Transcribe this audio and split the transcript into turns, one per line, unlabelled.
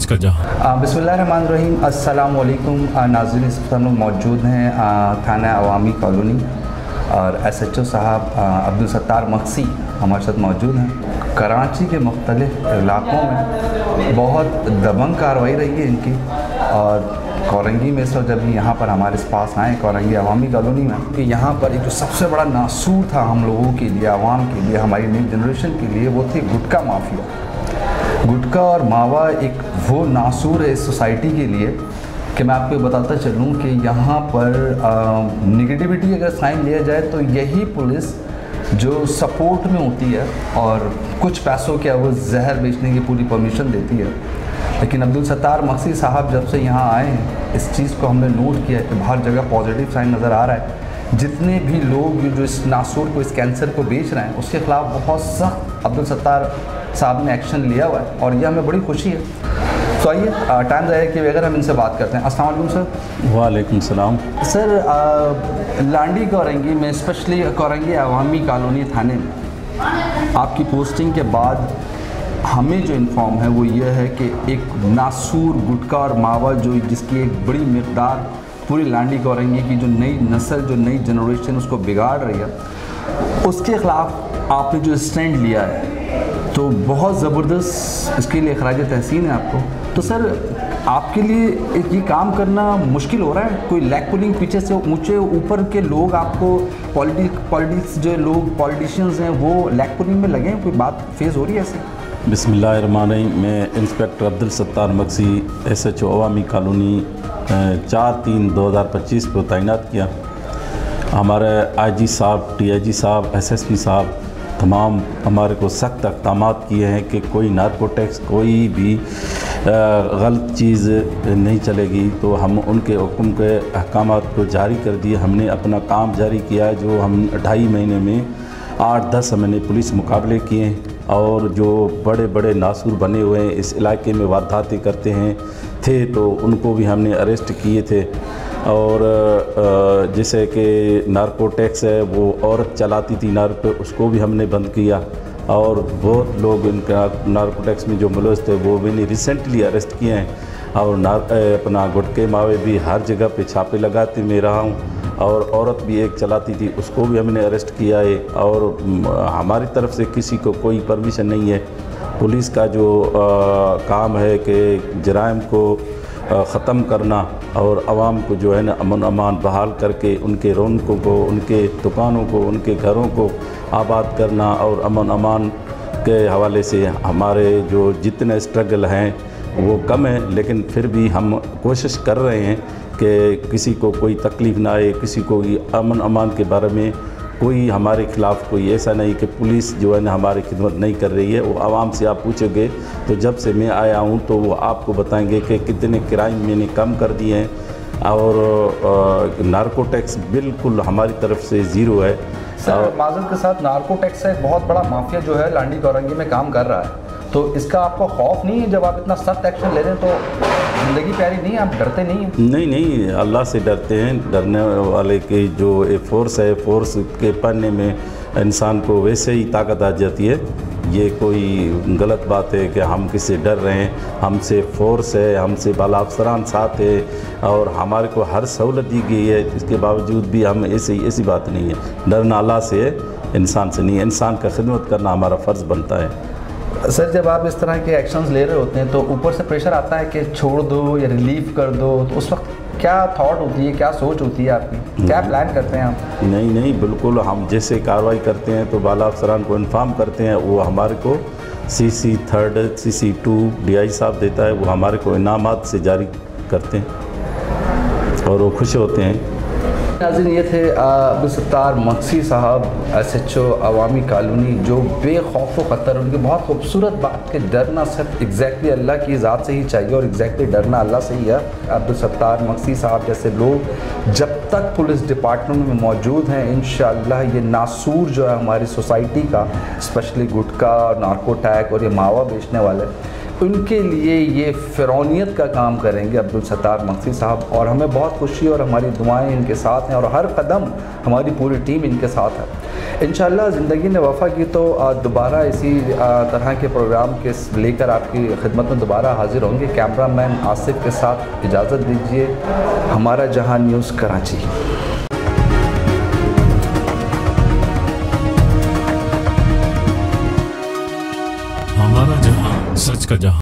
का जहां।
बिस्मिल्लाहिर्रहमानिर्रहीम, अस्सलाम वालेकुम नाज़रीन। इस वक्त हम लोग मौजूद हैं थाना अवामी कॉलोनी और SHO साहब अब्दुल सत्तार मक्सी हमारे साथ मौजूद हैं। कराची के मुख्तलिफ इलाक़ों में बहुत दबंग कार्रवाई रही है इनकी, और कोरंगी में से जब यहाँ पर हमारे पास आए कोरंगी अवामी कॉलोनी में, कि यहाँ पर एक जो सबसे बड़ा नासूर था हम लोगों के लिए, आवाम के लिए, हमारी नई जनरेशन के लिए, वो थी गुटखा माफिया। गुटखा और मावा एक वो नासूर है इस सोसाइटी के लिए कि मैं आपको बताता चलूँ कि यहाँ पर निगेटिविटी अगर साइन लिया जाए तो यही पुलिस जो सपोर्ट में होती है और कुछ पैसों के वो जहर बेचने की पूरी परमिशन देती है। लेकिन अब्दुल सत्तार मक्सी साहब जब से यहाँ आए हैं, इस चीज़ को हमने नोट किया कि हर जगह पॉजिटिव साइन नज़र आ रहा है। जितने भी लोग जो इस नासूर को, इस कैंसर को बेच रहे हैं, उसके ख़िलाफ़ बहुत सख्त अब्दुल सत्तार साहब ने एक्शन लिया हुआ है और यह हमें बड़ी खुशी है। तो आइए टाइम ज़ाया कि अगर हम इनसे बात करते हैं। अस्सलाम वालेकुम सर।
वालेकुम सलाम।
सर, लांडी कोरंगी में, स्पेशली कोरंगी अवामी कॉलोनी थाने में आपकी पोस्टिंग के बाद हमें जो इन्फॉर्म है वो ये है कि एक नासूर गुटखा और मावा जो जिसकी एक बड़ी मिक़दार पूरी लांडी कोरंगी की जो नई नस्ल, जो नई जनरेशन उसको बिगाड़ रही है, उसके ख़िलाफ़ आपने जो स्टैंड लिया है तो बहुत ज़बरदस्त, इसके लिए खराज तहसीन है आपको। तो सर, आपके लिए ये काम करना मुश्किल हो रहा है? कोई लैग पुलिंग पीछे से ऊंचे ऊपर के लोग आपको पॉलिटिक्स जो लोग पॉलिटिशियंस हैं वो लैग पुलिंग में लगे हैं? कोई बात फेस हो रही है ऐसे?
बिस्मिल्लाहिर्रहमानिर्रहीम। मैं इंस्पेक्टर अब्दुल सत्तार मक्सी SHO अवामी कॉलोनी 4/3/2025 को तैनात किया। हमारे IG साहब, DIG साहब, SSP साहब तमाम हमारे को सख्त अहकामात किए हैं कि कोई नारकोटिक्स, कोई भी गलत चीज़ नहीं चलेगी। तो हम उनके हुक्म के अहकामात को जारी कर दिए। हमने अपना काम जारी किया, जो हम 2.5 महीने में 8-10 हमने पुलिस मुकाबले किए, और जो बड़े बड़े नासूर बने हुए हैं इस इलाके में वारदातें करते हैं थे, तो उनको भी हमने अरेस्ट किए थे। और जैसे कि नारकोटिक्स है, वो औरत चलाती थी नारको, उसको भी हमने बंद किया। और बहुत लोग इनका नारकोटिक्स में जो मुलविस थे वो भी रिसेंटली अरेस्ट किए हैं। और अपना गुटके मावे भी हर जगह पे छापे लगाते मैं रहा हूँ। और औरत भी एक चलाती थी, उसको भी हमने अरेस्ट किया है। और हमारी तरफ से किसी को कोई परमिशन नहीं है। पुलिस का जो काम है कि जराइम को ख़त्म करना और आवाम को जो है ना अमन अमान बहाल करके उनके रौनकों को, उनके दुकानों को, उनके घरों को आबाद करना, और अमन अमान के हवाले से हमारे जो जितने स्ट्रगल हैं वो कम है, लेकिन फिर भी हम कोशिश कर रहे हैं कि किसी को कोई तकलीफ़ ना आए, किसी को अमन अमान के बारे में कोई हमारे ख़िलाफ़ कोई ऐसा नहीं कि पुलिस जो है ना हमारी खिदमत नहीं कर रही है। वो आवाम से आप पूछोगे तो जब से मैं आया हूँ तो वो आपको बताएंगे कि कितने क्राइम मैंने कम कर दिए हैं, और नारकोटिक्स बिल्कुल हमारी तरफ से ज़ीरो है।
सर, माज़रत के साथ नारकोटिक्स से एक बहुत बड़ा माफिया जो है लांडी कोरंगी में काम कर रहा है, तो इसका आपको खौफ नहीं है? जब आप इतना सख्त एक्शन ले रहे हैं तो ज़िंदगी प्यारी नहीं है? आप डरते नहीं हैं?
नहीं, अल्लाह से डरते हैं। डरने वाले की जो फोर्स है, फोर्स के पढ़ने में इंसान को वैसे ही ताकत आ जाती है। ये कोई गलत बात है कि हम किससे डर रहे हैं? हमसे फोर्स है, हमसे बाला अफसरान साथ है, और हमारे को हर सहूलत दी गई है। इसके बावजूद भी हम ऐसी बात नहीं है। डरना अल्लाह से है, इंसान से नहीं है। इंसान का खिदमत करना हमारा फ़र्ज़ बनता है।
सर, जब आप इस तरह के एक्शंस ले रहे होते हैं तो ऊपर से प्रेशर आता है कि छोड़ दो या रिलीफ कर दो, तो उस वक्त क्या थॉट होती है, क्या सोच होती है आपकी, क्या प्लान करते हैं आप? नहीं,
बिल्कुल हम जैसे कार्रवाई करते हैं तो बाला अफसरान को इन्फॉर्म करते हैं। वो हमारे को CC 3rd, CC 2 DI साहब देता है, वो हमारे को इनामात से जारी करते हैं और वो खुश होते हैं।
नाज़रीन, ये थे अब्दुल सत्तार मक्सी साहब SHO अवामी कॉलोनी, जो बेखौफ व ख़तर, उनकी बहुत खूबसूरत बात कि डरना सिर्फ एग्जैक्टली अल्लाह की ज़ात से ही चाहिए और एग्जैक्टली डरना अल्लाह से ही है। अब्दुल सत्तार मक्सी साहब जैसे लोग जब तक पुलिस डिपार्टमेंट में मौजूद हैं, इंशाअल्लाह ये नासूर जो है हमारी सोसाइटी का, स्पेशली गुटखा और नारकोटिक और ये मावा बेचने वाले, उनके लिए ये फ़िरौनियत का काम करेंगे अब्दुल सत्तार मक्सी साहब, और हमें बहुत खुशी और हमारी दुआएं इनके साथ हैं और हर कदम हमारी पूरी टीम इनके साथ है। इंशाअल्लाह ज़िंदगी ने वफ़ा की तो दोबारा इसी तरह के प्रोग्राम के लेकर आपकी खिदमत में दोबारा हाज़िर होंगे। कैमरामैन आसिफ के साथ इजाज़त दीजिए। हमारा जहां न्यूज़ कराची।
हमारा जहां, सच का जहां।